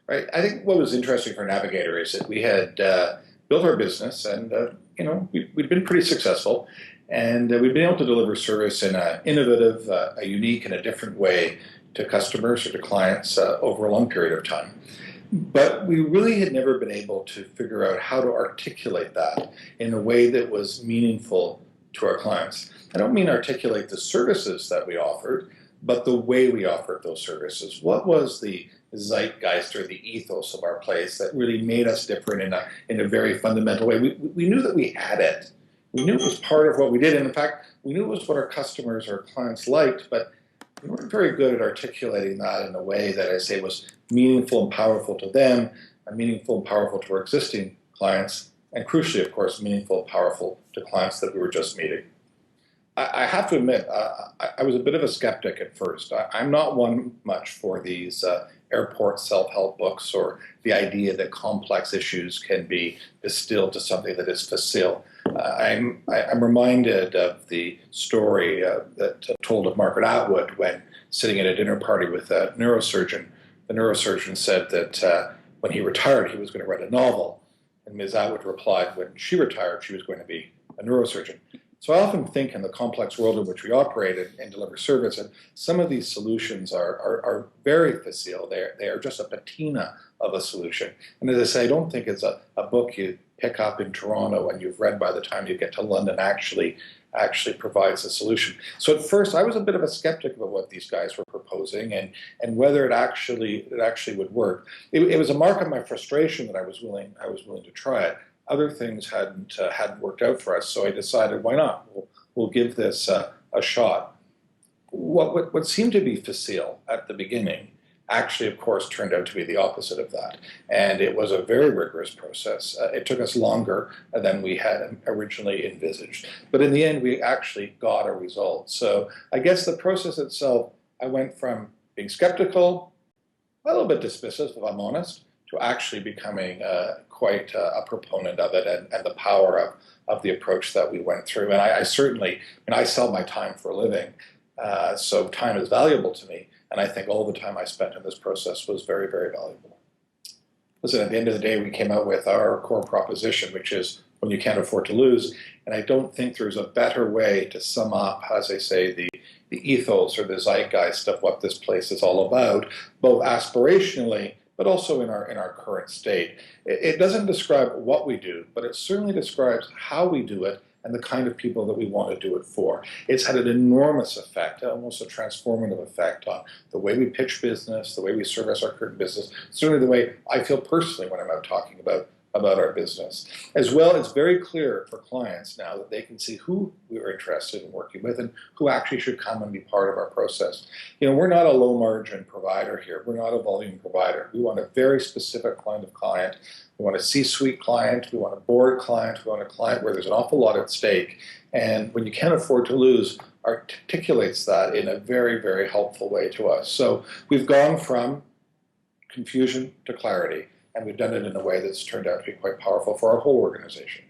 Right. I think what was interesting for Navigator is that we had built our business, and we'd been pretty successful, and we'd been able to deliver service in an innovative, a unique, and a different way to customers or to clients over a long period of time. But we really had never been able to figure out how to articulate that in a way that was meaningful to our clients. I don't mean articulate the services that we offered, but the way we offered those services. What was the zeitgeist or the ethos of our place that really made us different in a very fundamental way? We knew that we had it. We knew it was part of what we did. And in fact, we knew it was what our customers or clients liked, but we weren't very good at articulating that in a way that I say was meaningful and powerful to them, and meaningful and powerful to our existing clients, and crucially, of course, meaningful and powerful to clients that we were just meeting. I have to admit, I was a bit of a skeptic at first. I'm not one much for these airport self-help books or the idea that complex issues can be distilled to something that is facile. I'm reminded of the story that told of Margaret Atwood when sitting at a dinner party with a neurosurgeon. The neurosurgeon said that when he retired, he was going to write a novel. And Ms. Atwood replied when she retired, she was going to be a neurosurgeon. So I often think in the complex world in which we operate and deliver service, and some of these solutions are very facile. They are just a patina of a solution. And as I say, I don't think it's a book you pick up in Toronto and you've read by the time you get to London actually provides a solution. So at first I was a bit of a skeptic about what these guys were proposing and whether it actually would work. It was a mark of my frustration that I was willing to try it. Other things hadn't worked out for us, so I decided, why not? We'll give this a shot. What seemed to be facile at the beginning actually, of course, turned out to be the opposite of that. And it was a very rigorous process. It took us longer than we had originally envisaged. But in the end, we actually got a result. So I guess the process itself, I went from being skeptical, a little bit dismissive, if I'm honest, to actually becoming quite a proponent of it and the power of the approach that we went through. And I certainly, I sell my time for a living, so time is valuable to me. And I think all the time I spent in this process was very, very valuable. Listen, at the end of the day, we came out with our core proposition, which is when you can't afford to lose. And I don't think there's a better way to sum up, as I say, the ethos or the zeitgeist of what this place is all about, both aspirationally, but also in our current state. It doesn't describe what we do, but it certainly describes how we do it and the kind of people that we want to do it for. It's had an enormous effect, almost a transformative effect on the way we pitch business, the way we service our current business, certainly the way I feel personally when I'm out talking about our business. As well, it's very clear for clients now that they can see who we're interested in working with and who actually should come and be part of our process. We're not a low margin provider here. We're not a volume provider. We want a very specific kind of client. We want a C-suite client. We want a board client. We want a client where there's an awful lot at stake. And when you can't afford to lose, articulates that in a very, very helpful way to us. So we've gone from confusion to clarity. And we've done it in a way that's turned out to be quite powerful for our whole organization.